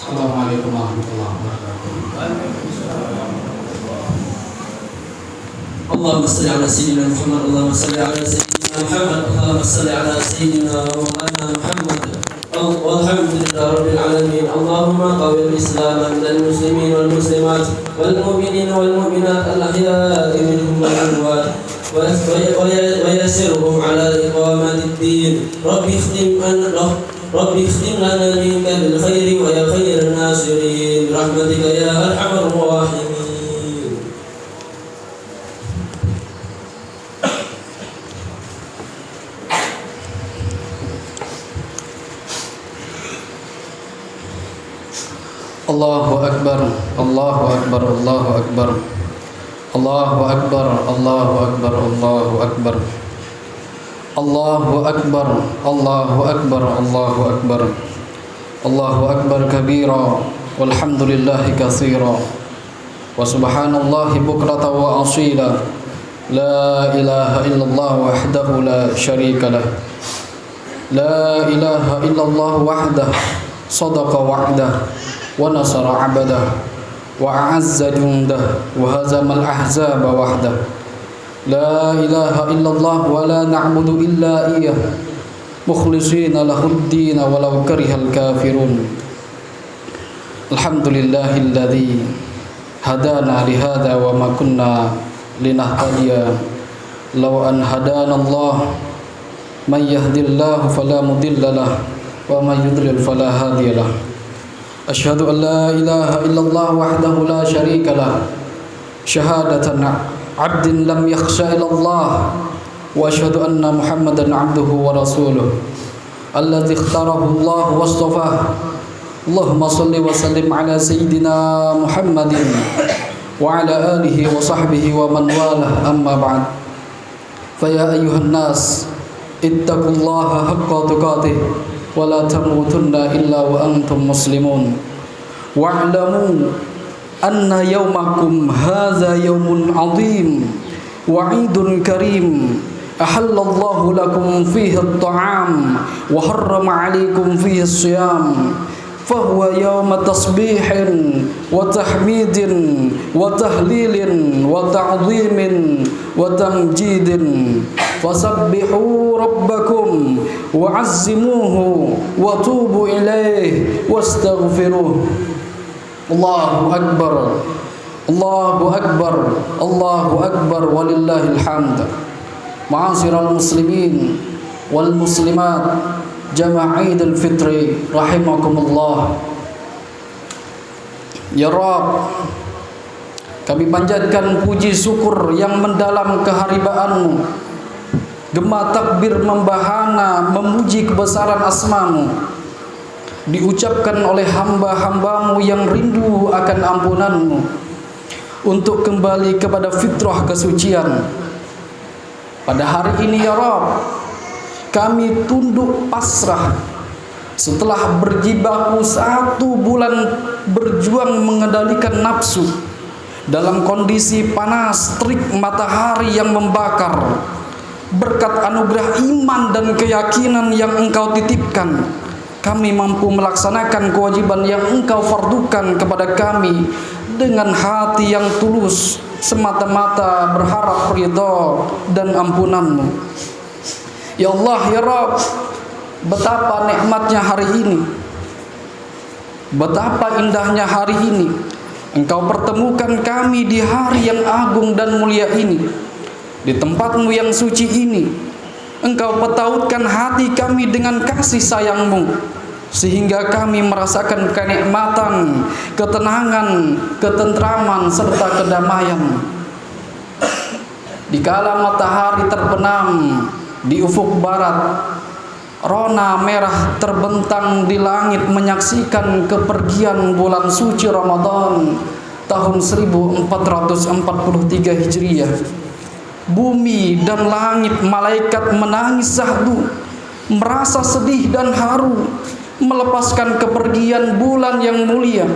Assalamualaikum warahmatullahi wabarakatuh. Allahumma salli ala sayyidina Muhammad, Allahumma salli ala sayyidina Muhammad, Allahumma salli ala sayyidina wa maulana Muhammad. Walhamdulillahi rabbil alamin. Allahumma qawwil islam minal muslimin wal muslimat wal mu'minin wal mu'minat al ahya'i minhum wal amwat ويسرهم على إقامة الدين. رب اختم لنا منك بالخير ويا خير الناصرين برحمتك يا أرحم الراحمين. Allahu Akbar, Allahu Akbar, Allahu Akbar, Allahu Akbar, Allahu Akbar, Allahu Akbar, Allahu Akbar, Allahu Akbar, Allahu Akbar, Allahu Akbar kabira, walhamdulillahi katsira, wa subhanallahi bukrata wa asila, la ilaha illallah wahdahu la syarika lah, la ilaha illallah wahdah, sadaqa wa'dah, wa nasara 'abdah, wa a'azza jundah, wa hazamal ahzaba wahdah. La ilaha illallah wa la na'budu illa iyyah mukhlishina lahud-din walau karihal kafirun. Alhamdulillahilladzi hadana li hadza wa ma kunna linahtadiya law an hadana Allah. Man yahdihillahu fala mudilla lahu wa man yudlil fala hadiya lahu. Asyhadu an la ilaha illallah wahdahu la syarika lah, syahadatan abdin lam yakhsha illallah, wa asyhadu anna Muhammadan abduhu wa rasuluh alladzi ikhtarahu Allah wa astafah. Allahumma salli wa sallim ala sayyidina Muhammadin wa ala alihi wa sahbihi wa man walah, amma ba'd. Fa ya ayyuhan nas ittaqullaha haqqa tuqatih wa la tamutunna illa wa antum muslimun. Wa'lamu anna yawmakum hadza yawmun 'azim wa 'idun karim ahallallahu lakum fihi at-ta'am wa harrama 'alaykum fihi as-siyam fahuwa yawma tasbihin wa tahmidin wa tahlilin wa ta'dhimin wa tamjidin fasabbihu rabbakum wa 'azzimuhu wa tubu ilayhi wastaghfiruh. Allahu Akbar, Allahu Akbar, Allahu Akbar, walillahil hamd. Ma'asyiral muslimin wal muslimat, jamaah Idul Fitri rahimakumullah. Ya Rabb, kami panjatkan puji syukur yang mendalam keharibaanmu, gema takbir membahana memuji kebesaran asmamu diucapkan oleh hamba-hambamu yang rindu akan ampunanmu untuk kembali kepada fitrah kesucian. Pada hari ini ya Rabb, kami tunduk pasrah setelah berjibaku 1 bulan berjuang mengendalikan nafsu dalam kondisi panas terik matahari yang membakar. Berkat anugerah iman dan keyakinan yang Engkau titipkan, kami mampu melaksanakan kewajiban yang Engkau fardukan kepada kami dengan hati yang tulus, semata-mata berharap ridha dan ampunan-Mu. Ya Allah, ya Rabb, betapa nikmatnya hari ini, betapa indahnya hari ini. Engkau pertemukan kami di hari yang agung dan mulia ini, di tempat-Mu yang suci ini. Engkau petautkan hati kami dengan kasih sayang-Mu, sehingga kami merasakan kenikmatan, ketenangan, ketentraman, serta kedamaian. Dikala matahari terbenam di ufuk barat, rona merah terbentang di langit menyaksikan kepergian bulan suci Ramadan tahun 1443 Hijriah. Bumi dan langit malaikat menangis syahdu, merasa sedih dan haru melepaskan kepergian bulan yang mulia,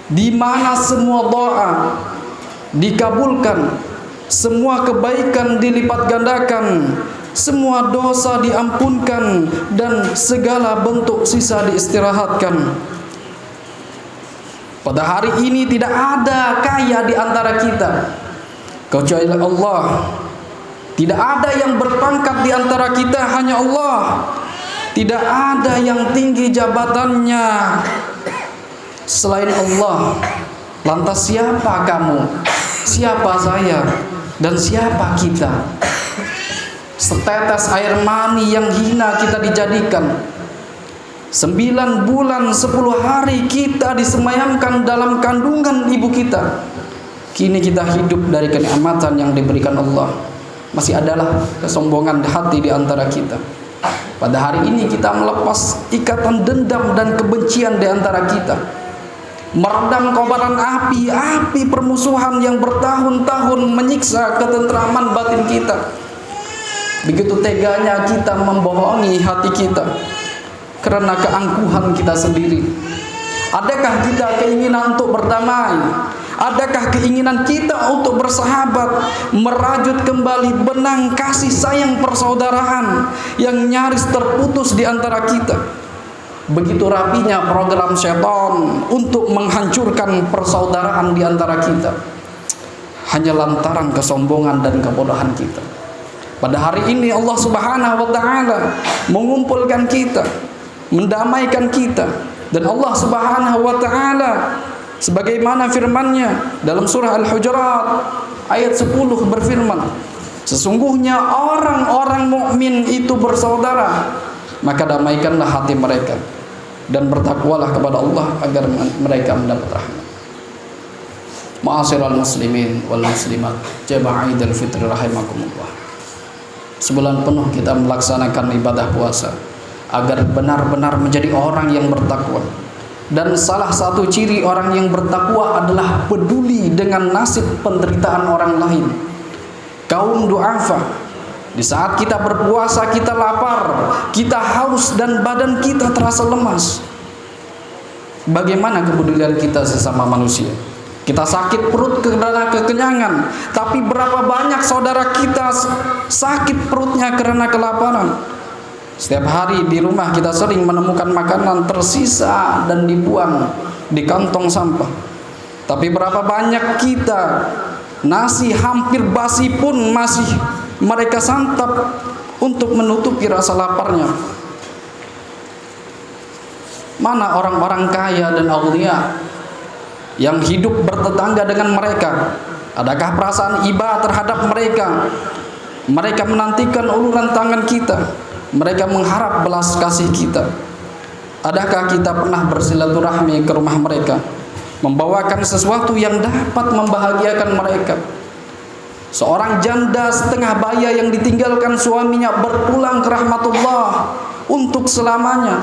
di mana semua doa dikabulkan, semua kebaikan dilipat gandakan, semua dosa diampunkan, dan segala bentuk sisa diistirahatkan. Pada hari ini tidak ada kaya di antara kita kecuali Allah. Tidak ada yang berpangkat di antara kita, hanya Allah. Tidak ada yang tinggi jabatannya selain Allah. Lantas siapa kamu? Siapa saya? Dan siapa kita? Setetes air mani yang hina kita dijadikan. 9 bulan 10 hari kita disemayamkan dalam kandungan ibu kita. Kini kita hidup dari kenikmatan yang diberikan Allah. Masih adalah kesombongan hati di antara kita. Pada hari ini kita melepas ikatan dendam dan kebencian di antara kita. Meredam kobaran api permusuhan yang bertahun-tahun menyiksa ketentraman batin kita. Begitu teganya kita membohongi hati kita karena keangkuhan kita sendiri. Adakah kita keinginan untuk berdamai? Adakah keinginan kita untuk bersahabat, merajut kembali benang kasih sayang persaudaraan yang nyaris terputus di antara kita? Begitu rapinya program setan untuk menghancurkan persaudaraan di antara kita, hanya lantaran kesombongan dan kebodohan kita. Pada hari ini Allah Subhanahu wa taala mengumpulkan kita, mendamaikan kita, dan Allah Subhanahu wa taala sebagaimana firman-Nya dalam surah Al-Hujurat ayat 10 berfirman, sesungguhnya orang-orang mukmin itu bersaudara, maka damaikanlah hati mereka dan bertakwalah kepada Allah agar mereka mendapat rahmat. Ma'asyiral muslimin wal muslimat, jamaah Idul Fitri rahimakumullah. Sebulan penuh kita melaksanakan ibadah puasa agar benar-benar menjadi orang yang bertakwa. Dan salah satu ciri orang yang bertakwa adalah peduli dengan nasib penderitaan orang lain. Kaum du'afa, di saat kita berpuasa kita lapar, kita haus dan badan kita terasa lemas. Bagaimana kepedulian kita sesama manusia? Kita sakit perut karena kekenyangan, tapi berapa banyak saudara kita sakit perutnya karena kelaparan. Setiap hari di rumah kita sering menemukan makanan tersisa dan dibuang di kantong sampah. Tapi berapa banyak kita nasi hampir basi pun masih mereka santap untuk menutupi rasa laparnya. Mana orang-orang kaya dan aulia yang hidup bertetangga dengan mereka? Adakah perasaan iba terhadap mereka? Mereka menantikan uluran tangan kita. Mereka mengharap belas kasih kita. Adakah kita pernah bersilaturahmi ke rumah mereka, membawakan sesuatu yang dapat membahagiakan mereka? Seorang janda setengah baya yang ditinggalkan suaminya berpulang ke rahmatullah untuk selamanya,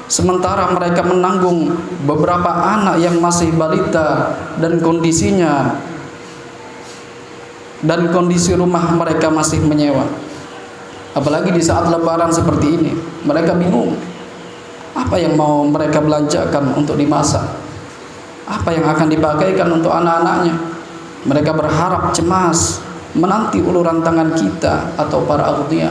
sementara mereka menanggung beberapa anak yang masih balita dan kondisi rumah mereka masih menyewa. Apalagi di saat lebaran seperti ini, mereka bingung apa yang mau mereka belanjakan untuk dimasak, apa yang akan dipakaikan untuk anak-anaknya. Mereka berharap cemas menanti uluran tangan kita atau para aulia.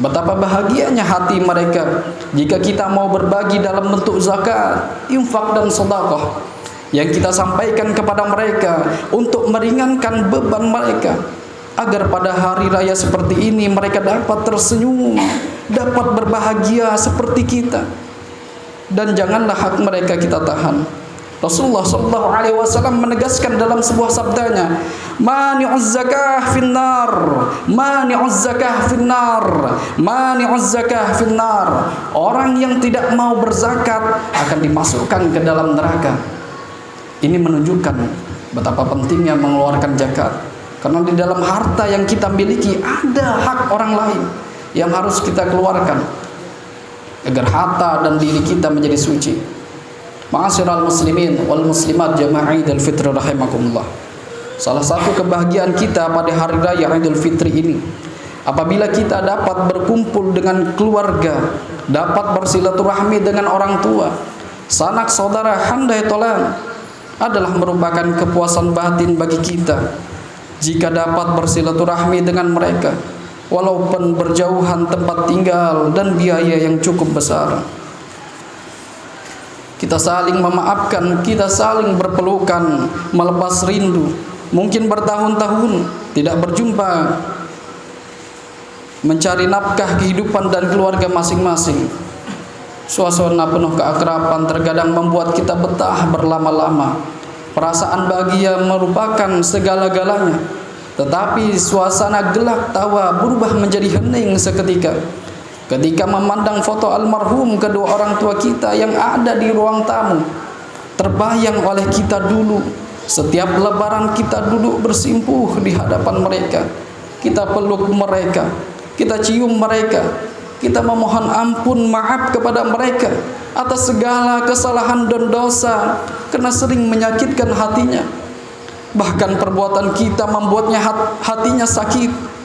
Betapa bahagianya hati mereka jika kita mau berbagi dalam bentuk zakat, infak dan sedekah yang kita sampaikan kepada mereka untuk meringankan beban mereka, agar pada hari raya seperti ini mereka dapat tersenyum, dapat berbahagia seperti kita. Dan janganlah hak mereka kita tahan. Rasulullah SAW menegaskan dalam sebuah sabdanya, mani'uz zakah finnar, mani'uz zakah finnar, mani'uz zakah finnar. Orang yang tidak mau berzakat akan dimasukkan ke dalam neraka. Ini menunjukkan betapa pentingnya mengeluarkan zakat. Karena di dalam harta yang kita miliki ada hak orang lain yang harus kita keluarkan agar harta dan diri kita menjadi suci. Ma'asyiral muslimin wal muslimat jamaah Idul Fitri rahimakumullah. Salah satu kebahagiaan kita pada hari raya Idul Fitri ini apabila kita dapat berkumpul dengan keluarga, dapat bersilaturahmi dengan orang tua, sanak saudara, handai tolan, adalah merupakan kepuasan batin bagi kita jika dapat bersilaturahmi dengan mereka, walaupun berjauhan tempat tinggal dan biaya yang cukup besar. kita saling memaafkan, kita saling berpelukan, melepas rindu. Mungkin bertahun-tahun tidak berjumpa, mencari nafkah kehidupan dan keluarga masing-masing. Suasana penuh keakraban terkadang membuat kita betah berlama-lama. Perasaan bahagia merupakan segala-galanya. Tetapi suasana gelak tawa berubah menjadi hening seketika ketika memandang foto almarhum kedua orang tua kita yang ada di ruang tamu. Terbayang oleh kita dulu, setiap lebaran kita duduk bersimpuh di hadapan mereka. Kita peluk mereka, kita cium mereka, kita memohon ampun maaf kepada mereka atas segala kesalahan dan dosa karena sering menyakitkan hatinya. Bahkan perbuatan kita membuatnya hatinya sakit,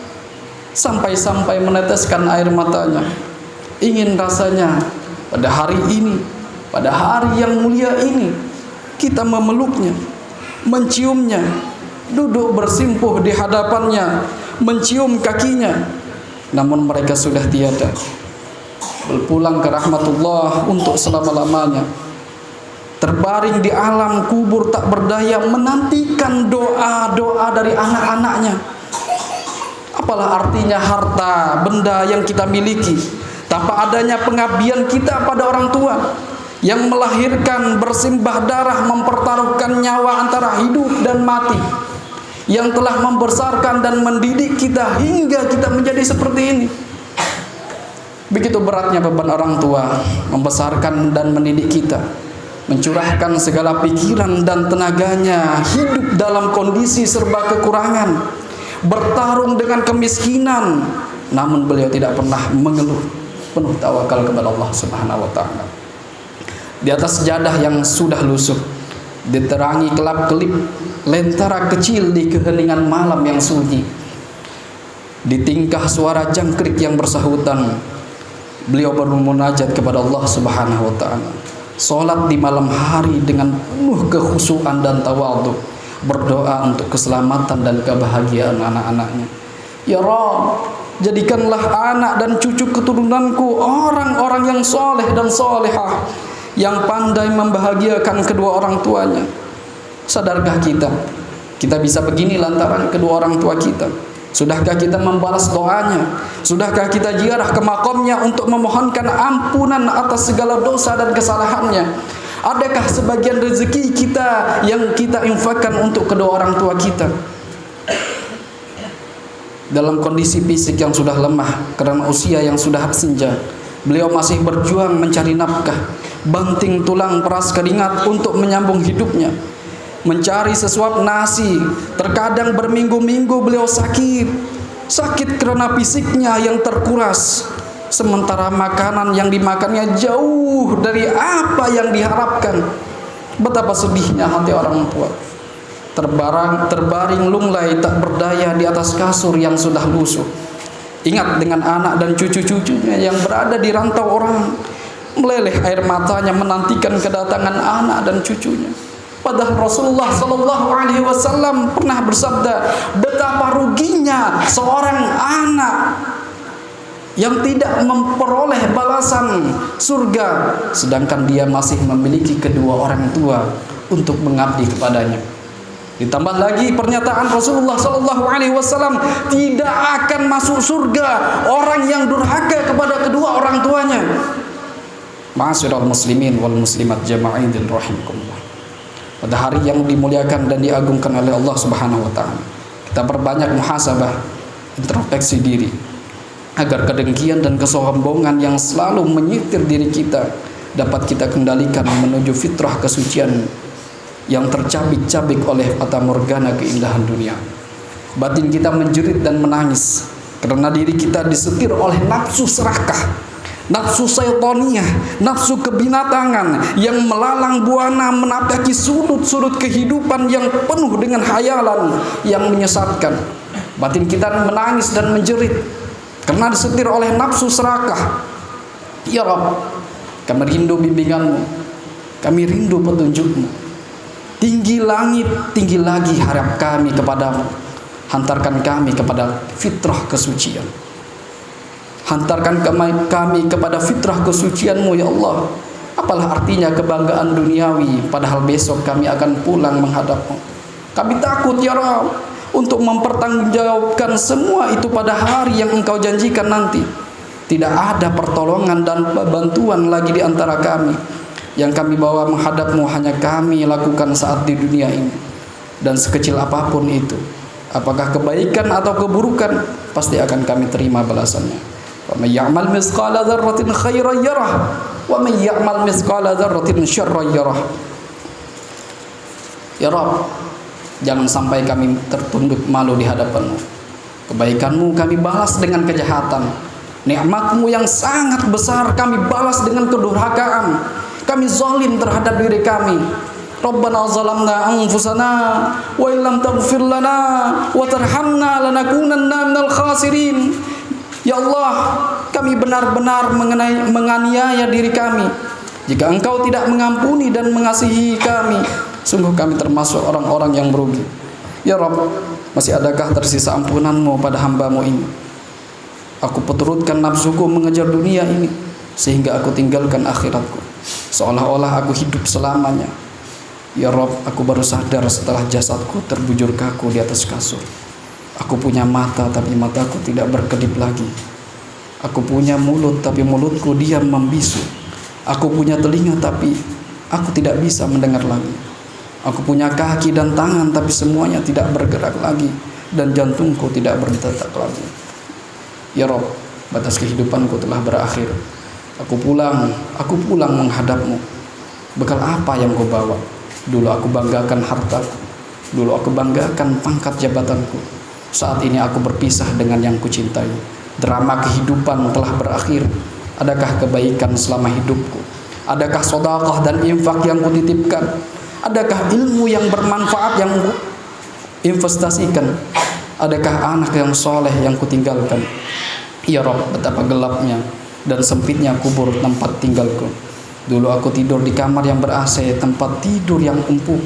sampai-sampai meneteskan air matanya. Ingin rasanya pada hari ini, pada hari yang mulia ini, kita memeluknya, menciumnya, duduk bersimpuh di hadapannya, mencium kakinya. Namun mereka sudah tiada, berpulang ke rahmatullah untuk selama-lamanya. Terbaring di alam kubur tak berdaya, menantikan doa-doa dari anak-anaknya. Apalah artinya harta benda yang kita miliki tanpa adanya pengabdian kita pada orang tua yang melahirkan, bersimbah darah, mempertaruhkan nyawa antara hidup dan mati, yang telah membesarkan dan mendidik kita hingga kita menjadi seperti ini. Begitu beratnya beban orang tua membesarkan dan mendidik kita, mencurahkan segala pikiran dan tenaganya, hidup dalam kondisi serba kekurangan, bertarung dengan kemiskinan, namun beliau tidak pernah mengeluh, penuh tawakal kepada Allah Subhanahu wa taala. Di atas sejadah yang sudah lusuh, diterangi kelap-kelip lentera kecil di keheningan malam yang sunyi, di tingkah suara jangkrik yang bersahutan, beliau bermunajat kepada Allah Subhanahu wa taala. Salat di malam hari dengan penuh kekhusyuan dan tawadhu, berdoa untuk keselamatan dan kebahagiaan anak-anaknya. Ya Rabb, jadikanlah anak dan cucu keturunanku orang-orang yang soleh dan solehah, yang pandai membahagiakan kedua orang tuanya. Sadarkah kita bisa begini lantaran kedua orang tua kita? Sudahkah kita membalas doanya? Sudahkah kita ziarah ke makamnya untuk memohonkan ampunan atas segala dosa dan kesalahannya? Adakah sebagian rezeki kita yang kita infakkan untuk kedua orang tua kita? Dalam kondisi fisik yang sudah lemah karena usia yang sudah senja, beliau masih berjuang mencari nafkah, banting tulang peras keringat untuk menyambung hidupnya, mencari sesuap nasi. Terkadang berminggu-minggu beliau sakit karena fisiknya yang terkuras, sementara makanan yang dimakannya jauh dari apa yang diharapkan. Betapa sedihnya hati orang tua. Terbaring lunglai tak berdaya di atas kasur yang sudah lusuh. Ingat dengan anak dan cucu-cucunya yang berada di rantau orang, meleleh air matanya menantikan kedatangan anak dan cucunya. Padahal Rasulullah Sallallahu Alaihi Wasallam pernah bersabda, betapa ruginya seorang anak yang tidak memperoleh balasan surga, sedangkan dia masih memiliki kedua orang tua untuk mengabdi kepadanya. Ditambah lagi pernyataan Rasulullah Sallallahu Alaihi Wasallam, tidak akan masuk surga orang yang durhaka kepada kedua orang tuanya. Ma'asyiral muslimin wal muslimat jama'in rahimakumullah. Pada hari yang dimuliakan dan diagungkan oleh Allah Subhanahu wa taala, kita perbanyak muhasabah, introspeksi diri, agar kedengkian dan kesombongan yang selalu menyitir diri kita dapat kita kendalikan menuju fitrah kesucian yang tercabik-cabik oleh fata morgana keindahan dunia. Batin kita menjerit dan menangis karena diri kita disetir oleh nafsu serakah, nafsu syaitaniyah, nafsu kebinatangan yang melalang buana menapaki sudut-sudut kehidupan yang penuh dengan khayalan yang menyesatkan. Batin kita menangis dan menjerit karena disetir oleh nafsu serakah. Ya Rabb, kami rindu bimbinganmu, kami rindu petunjukmu. Tinggi langit, tinggi lagi harap kami kepadamu. Hantarkan kami kepada fitrah kesucian. Hantarkan kami kepada fitrah kesucianmu ya Allah. Apalah artinya kebanggaan duniawi, padahal besok kami akan pulang menghadap-Mu. Kami takut ya Rabb untuk mempertanggungjawabkan semua itu pada hari yang Engkau janjikan nanti. Tidak ada pertolongan dan bantuan lagi di antara kami. Yang kami bawa menghadap-Mu hanya kami lakukan saat di dunia ini. Dan sekecil apapun itu, apakah kebaikan atau keburukan, pasti akan kami terima balasannya. Wa may ya'mal mithqala dzarratin khairan yarah wa may ya'mal mithqala dzarratin syarran yarah. Ya Rabb, jangan sampai kami tertunduk malu di hadapan-Mu. Kebaikan-Mu kami balas dengan kejahatan. Nikmat-Mu yang sangat besar kami balas dengan kedurhakaan. Kami zalim terhadap diri kami. Rabbana zalamna anfusana wa illam taghfir lana wa tarhamna lanakunanna minal khasirin. Ya Allah, kami benar-benar menganiaya diri kami. Jika Engkau tidak mengampuni dan mengasihi kami, sungguh kami termasuk orang-orang yang merugi. Ya Rabb, masih adakah tersisa ampunan-Mu pada hamba-Mu ini? Aku peturutkan nafsuku mengejar dunia ini, sehingga aku tinggalkan akhiratku, seolah-olah aku hidup selamanya. Ya Rabb, aku baru sadar setelah jasadku terbujur kaku di atas kasur. Aku punya mata, tapi mataku tidak berkedip lagi. Aku punya mulut, tapi mulutku diam membisu. Aku punya telinga, tapi aku tidak bisa mendengar lagi. Aku punya kaki dan tangan, tapi semuanya tidak bergerak lagi. Dan jantungku tidak berdetak lagi. Ya Rabb, batas kehidupanku telah berakhir. Aku pulang menghadap-Mu. Bekal apa yang Kau bawa? Dulu aku banggakan hartaku. Dulu aku banggakan pangkat jabatanku. Saat ini aku berpisah dengan yang kucintai. Drama kehidupan telah berakhir. Adakah kebaikan selama hidupku? Adakah sedekah dan infak yang kutitipkan? Adakah ilmu yang bermanfaat yang investasikan? Adakah anak yang soleh yang kutinggalkan? Ya Rabb, betapa gelapnya dan sempitnya kubur tempat tinggalku. Dulu aku tidur di kamar yang ber-AC, tempat tidur yang empuk.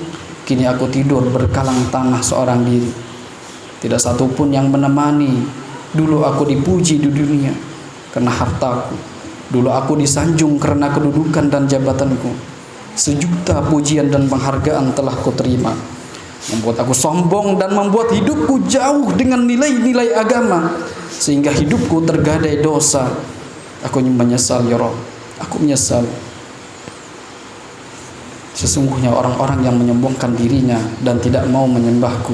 Kini aku tidur berkalang tanah seorang diri. Tidak satupun yang menemani. Dulu aku dipuji di dunia karena hartaku. Dulu aku disanjung karena kedudukan dan jabatanku. Sejuta pujian dan penghargaan telah kuterima, membuat aku sombong dan membuat hidupku jauh dengan nilai-nilai agama, sehingga hidupku tergadai dosa. Aku menyesal ya Rabb, aku menyesal. Sesungguhnya orang-orang yang menyombongkan dirinya dan tidak mau menyembahku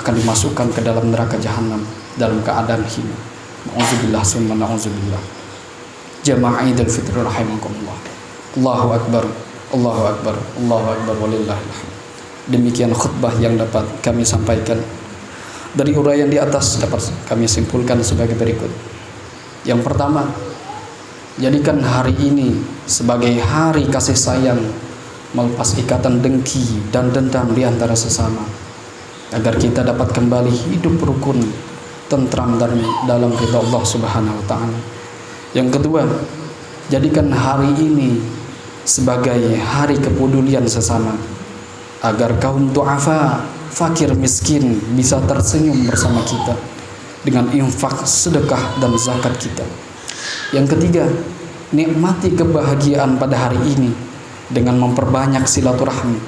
akan dimasukkan ke dalam neraka jahanam dalam keadaan hina. Na'udzubillah summa na'udzubillah. Jamaah Idul Fitri rahimakumullah. Allahu Akbar, Allahu Akbar, Allahu Akbar walillahilhamd. Demikian khutbah yang dapat kami sampaikan. Dari uraian di atas dapat kami simpulkan sebagai berikut. Yang pertama, jadikan hari ini sebagai hari kasih sayang, melepas ikatan dengki dan dendam di antara sesama, agar kita dapat kembali hidup rukun, tentram dan dalam ridha Allah Subhanahu wa taala. Yang kedua, jadikan hari ini sebagai hari kepedulian sesama, agar kaum du'afa, fakir miskin bisa tersenyum bersama kita dengan infak, sedekah dan zakat kita. Yang ketiga, nikmati kebahagiaan pada hari ini dengan memperbanyak silaturahmi,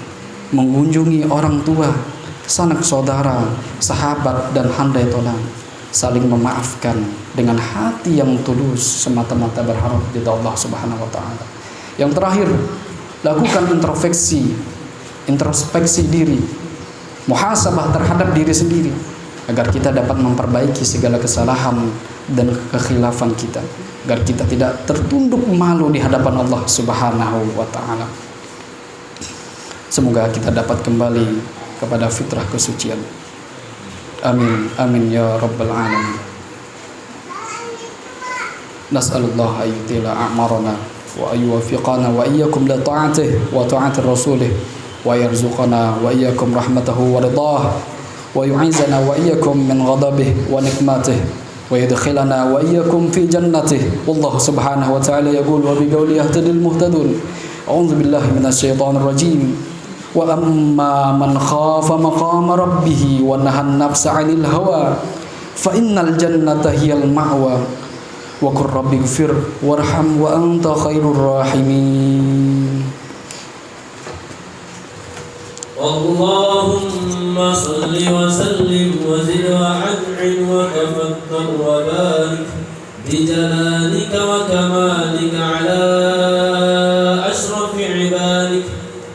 mengunjungi orang tua, sanak saudara, sahabat dan handai tolan, saling memaafkan dengan hati yang tulus semata-mata berharap di Allah Subhanahu wa taala. Yang terakhir, lakukan introspeksi diri, muhasabah terhadap diri sendiri, agar kita dapat memperbaiki segala kesalahan dan kekhilafan kita, agar kita tidak tertunduk malu di hadapan Allah Subhanahu wa taala. Semoga kita dapat kembali kepada fitrah kesucian. Amin amin ya rabbal alamin. Nas'alullah ayyutila a'marana wa ayyuwafiqana wa iyyakum la ta'atih wa ta'atir rasulih wa yarzuqana wa iyyakum rahmatahu wa ridah wa yu'izana wa iyyakum min ghadabih wa nikmatih wa yadkhilana wa iyyakum fi jannatih. Wallahu subhanahu wa ta'ala yaqul wa biqawli yahtadil muhtadun. A'udzu billahi minasy syaithanir rajim. Wa amma man khafa maqama rabbih wa nahan nafsa 'anil hawa fa innal jannata hiyal ma'wa wa qur rabbighfir warham wa anta khairur rahimin. وسلم وزد وأنعم وتفضل وبارك بجلالك وكمالك على أشرف عبادك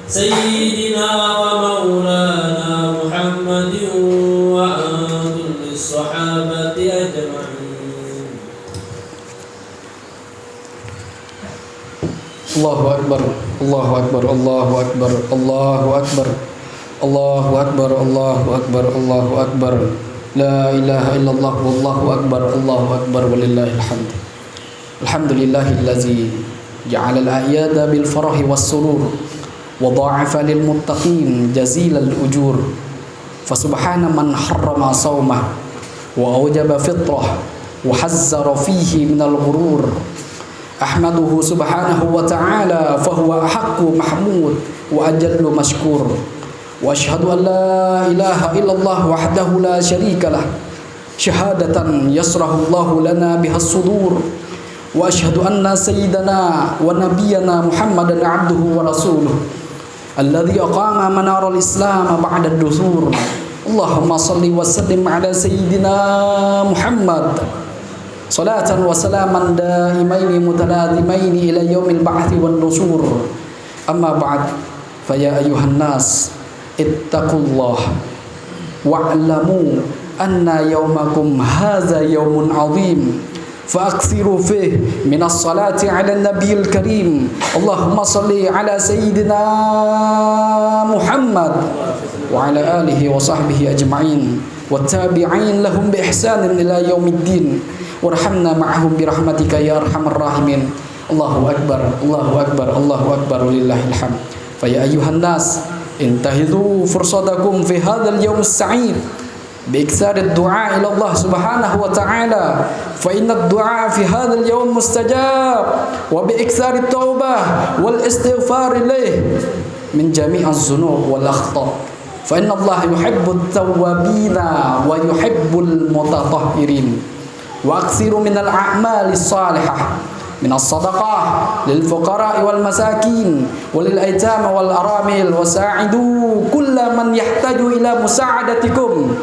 سيدنا ومولانا محمد وآل الصحابة أجمعين. الله أكبر الله أكبر الله أكبر الله أكبر الله أكبر الله أكبر الله أكبر لا إله إلا الله والله أكبر الله أكبر ولله الحمد. الحمد لله الذي جعل الأعياد بالفرح والسرور وضاعف للمتقين جزيل الأجور فسبحان من حرم صومه وأوجب فطره وحذر فيه من الغرور أحمده سبحانه وتعالى فهو أحق محمود وأجل مشكور وأشهد أن لا إله إلا الله وحده لا شريك له شهادة يسره الله لنا بها الصدور وأشهد أن سيدنا ونبينا محمدا عبده ورسوله الذي أقام منار الإسلام بعد الدثور اللهم صل وسلم على سيدنا محمد صلاة وسلاما دائمين متلازمين إلى يوم البعث والنشور أما بعد فيا أيها الناس اتقوا الله واعلموا أن يومكم هذا يوم عظيم فأكثروا فيه من الصلاة على النبي الكريم اللهم صل على سيدنا محمد وعلى آله وصحبه أجمعين والتابعين لهم بإحسان إلى يوم الدين وارحمنا معهم برحمتك يا أرحم الراحمين. الله أكبر الله أكبر الله أكبر ولله الحمد. فيا أيها الناس انتهزوا فرصتكم في هذا اليوم السعيد بإكثار الدعاء إلى الله سبحانه وتعالى فإن الدعاء في هذا اليوم مستجاب وبإكثار التوبة والاستغفار إليه من جميع الذنوب والأخطاء فإن الله يحب التوابين ويحب المتطهرين وأكثروا من الأعمال الصالحة من الصدقة للفقراء والمساكين وللأيتام والأرامل وساعدوا كل من يحتاج إلى مساعدتكم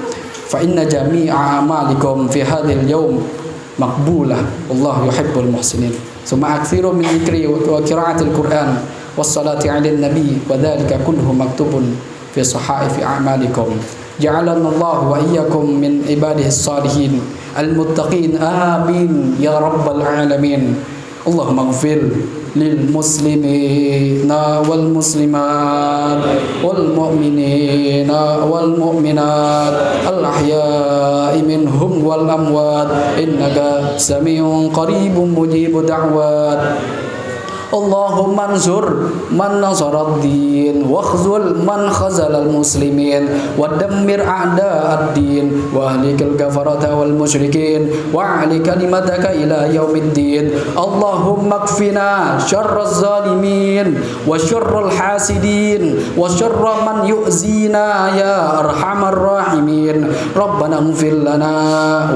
فإن جميع أعمالكم في هذا اليوم مقبولة والله يحب المحسنين. ثم أكثروا من ذكر وقراءة القرآن والصلاة على النبي وذلك كله مكتوب في صحائف أعمالكم. جعلنا الله وإياكم من عباده الصالحين المتقين آمين يا رب العالمين. اللهم اغفر للمسلمين والمسلمات والمؤمنين والمؤمنات الأحياء منهم والأموات إنك سميع قريب مجيب دعوات. اللهم انصر من نصر الدين واخذل من خذل المسلمين ودمر أعداء الدين وأهلك الكفرة والمشركين واعل كلمتك إلى يوم الدين. اللهم اكفنا شر الظالمين وشر الحاسدين وشر من يؤذينا يا أرحم الراحمين. ربنا اغفر لنا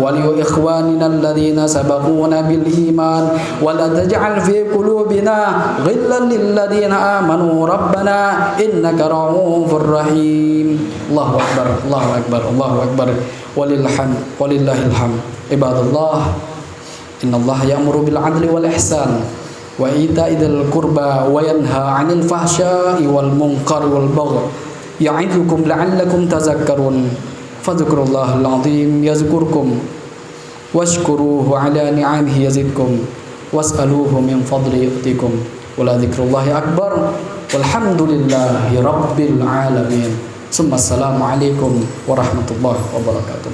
ولإخواننا الذين سبقونا بالإيمان ولا تجعل في قلوبنا غلا للذين آمنوا ربنا إنك رؤوف رحيم. الله أكبر الله أكبر الله أكبر ولله الحمد. عباد الله إن الله يأمر بالعدل والإحسان وإيتاء ذي القربى وينهى عن الفحشاء والمنكر والبغي يعظكم لعلكم تذكرون فاذكروا الله العظيم يذكركم واشكروه على نعمه يزدكم واسألوه من فضل يؤتكم ولذكر الله أكبر والحمد لله رب العالمين. ثم السلام عليكم ورحمة الله وبركاته.